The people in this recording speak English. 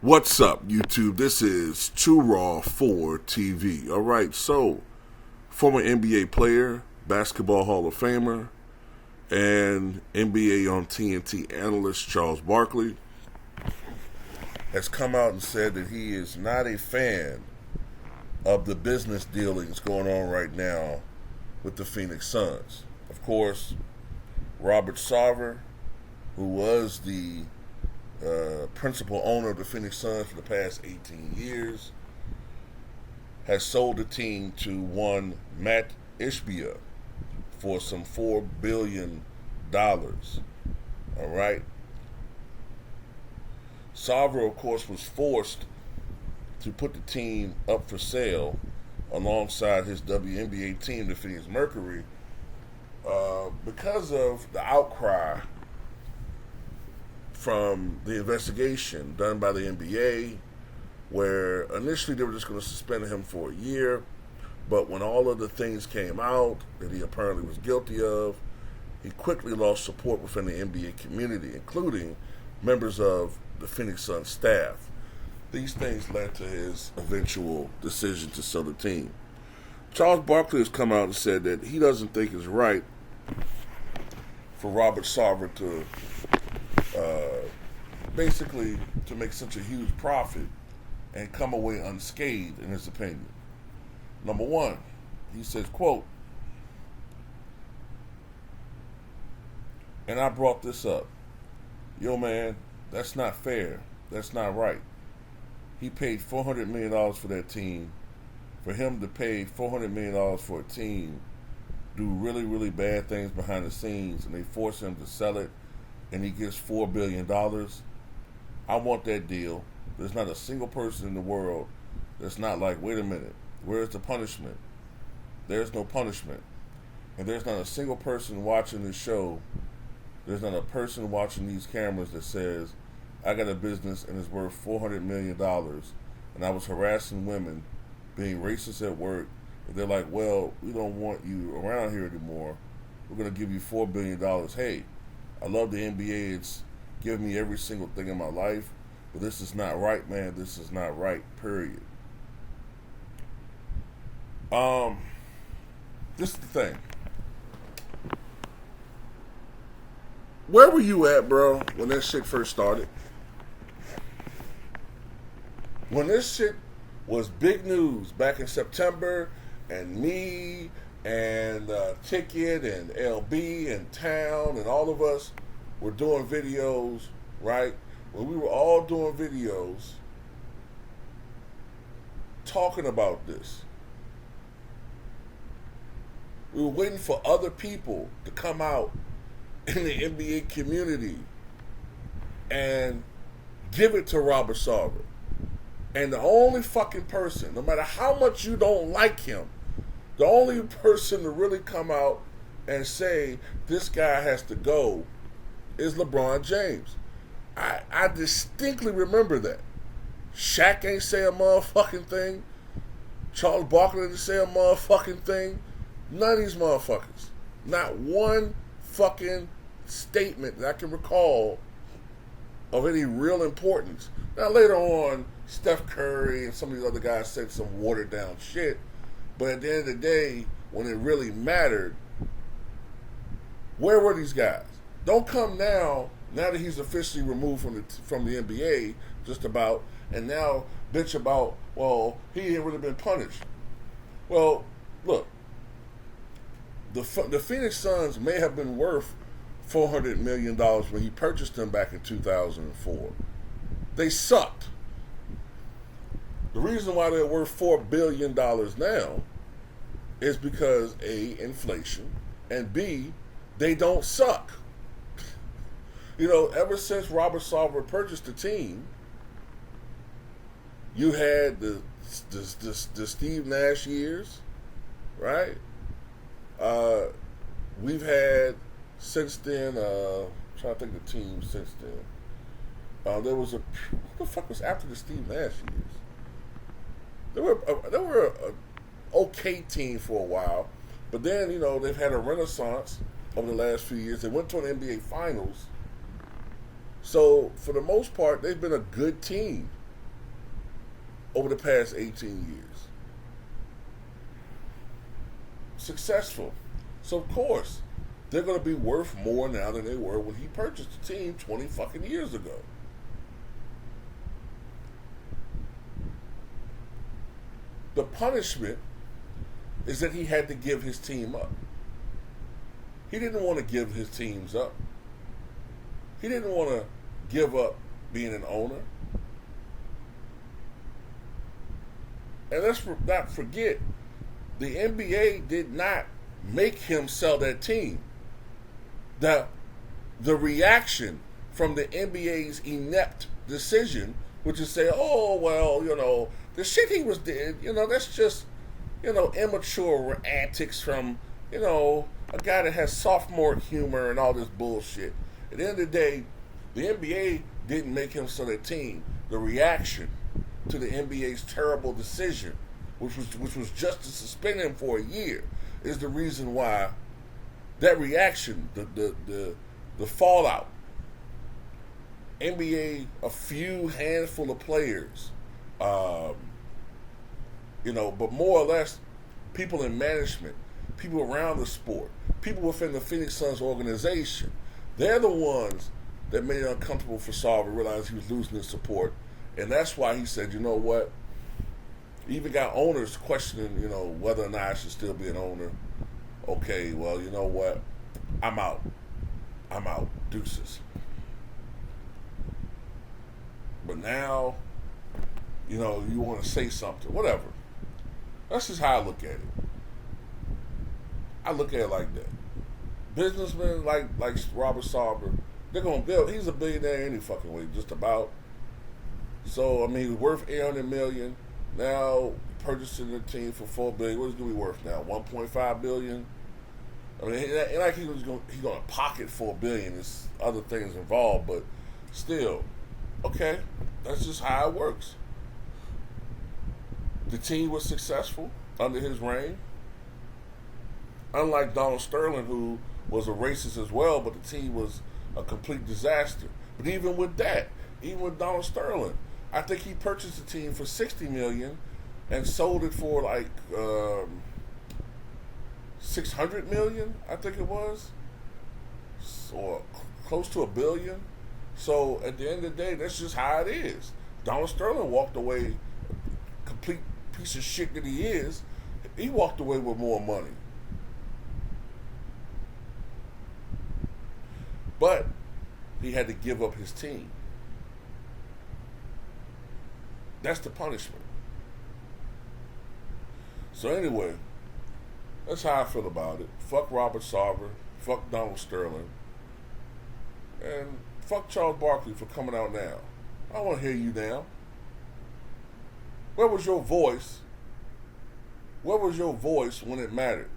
What's up, YouTube? This is Too Raw for TV. All right, so former NBA player, basketball Hall of Famer, and NBA on TNT analyst Charles Barkley has come out and said that he is not a fan of the business dealings going on right now with the Phoenix Suns. Of course, Robert Sarver, who was the principal owner of the Phoenix Suns for the past 18 years, has sold the team to one Matt Ishbia for some $4 billion. All right. Sarver, of course, was forced to put the team up for sale alongside his WNBA team, the Phoenix Mercury, because of the outcry from the investigation done by the NBA, where initially they were just going to suspend him for a year, but when all of the things came out that he apparently was guilty of, he quickly lost support within the NBA community, including members of the Phoenix Suns staff. These things led to his eventual decision to sell the team. Charles Barkley has come out and said that he doesn't think it's right for Robert Sarver to basically to make such a huge profit and come away unscathed, in his opinion. Number one, he says, quote, and I brought this up, yo man, that's not fair, that's not right. He paid $400 million for that team. For him to pay $400 million for a team, do really, really bad things behind the scenes, and they force him to sell it, and he gets $4 billion, I want that deal. There's not a single person in the world that's not like, wait a minute, where's the punishment? There's no punishment. And there's not a single person watching this show, there's not a person watching these cameras that says, I got a business and it's worth $400 million, and I was harassing women, being racist at work, and they're like, well, we don't want you around here anymore. We're going to give you $4 billion. Hey, I love the NBA. It's given me every single thing in my life, but this is not right, man. This is not right, period. This is the thing. Where were you at, bro, when that shit first started? When this shit was big news back in September, and me and Ticket and LB and Town and all of us were doing videos, right? When we were all doing videos talking about this, we were waiting for other people to come out in the NBA community and give it to Robert Sarver. And the only fucking person, no matter how much you don't like him, the only person to really come out and say this guy has to go is LeBron James. I distinctly remember that. Shaq ain't say a motherfucking thing. Charles Barkley didn't say a motherfucking thing. None of these motherfuckers. Not one fucking statement that I can recall of any real importance. Now later on, Steph Curry and some of these other guys said some watered down shit, but at the end of the day, when it really mattered, where were these guys? Don't come now that he's officially removed from the NBA, just about, and now bitch about, well, he ain't really been punished. Well, look, the Phoenix Suns may have been worth $400 million when he purchased them back in 2004. They sucked. The reason why they're worth $4 billion now is because A, inflation, and B, they don't suck. You know, ever since Robert Sarver purchased the team, you had the Steve Nash years, right? We've had since then, I'm trying to think of the team since then. There was what the fuck was after the Steve Nash years? They were a okay team for a while, but then, you know, they've had a renaissance over the last few years. They went to an NBA Finals. So, for the most part, they've been a good team. over the past 18 years. Successful. So, of course, they're going to be worth more now than they were when he purchased the team 20 fucking years ago. The punishment is that he had to give his team up. He didn't want to give his teams up. He didn't want to give up being an owner. And let's not forget, the NBA did not make him sell that team. The reaction from the NBA's inept decision, which is say, oh, well, the shit he was did, that's just, immature antics from, a guy that has sophomore humor and all this bullshit. At the end of the day, the NBA didn't make him sell that team. The reaction to the NBA's terrible decision, which was just to suspend him for a year, is the reason why that reaction, the fallout. NBA, a few handful of players, but more or less people in management, people around the sport, people within the Phoenix Suns organization, they're the ones that made it uncomfortable for Sarver, realized he was losing his support. And that's why he said, you know what? He even got owners questioning, whether or not I should still be an owner. Okay, well, you know what? I'm out. Deuces. But now, you want to say something. Whatever. That's just how I look at it. I look at it like that. Businessmen like Robert Sarver, they're going to build. He's a billionaire any fucking way, just about. So, he's worth $800 million. Now, purchasing the team for $4 billion. What is he worth now? $1.5 billion? It ain't like he's going to pocket $4 billion. There's other things involved, but still, okay, that's just how it works. The team was successful under his reign. Unlike Donald Sterling, who was a racist as well, but the team was a complete disaster. But even with Donald Sterling, I think he purchased the team for $60 million and sold it for like $600 million, I think it was, or close to $1 billion. So at the end of the day, that's just how it is. Donald Sterling walked away, complete piece of shit that he is. He walked away with more money. But he had to give up his team. That's the punishment. So anyway, that's how I feel about it. Fuck Robert Sarver. Fuck Donald Sterling. And fuck Charles Barkley for coming out now. I don't want to hear you now. Where was your voice? Where was your voice when it mattered?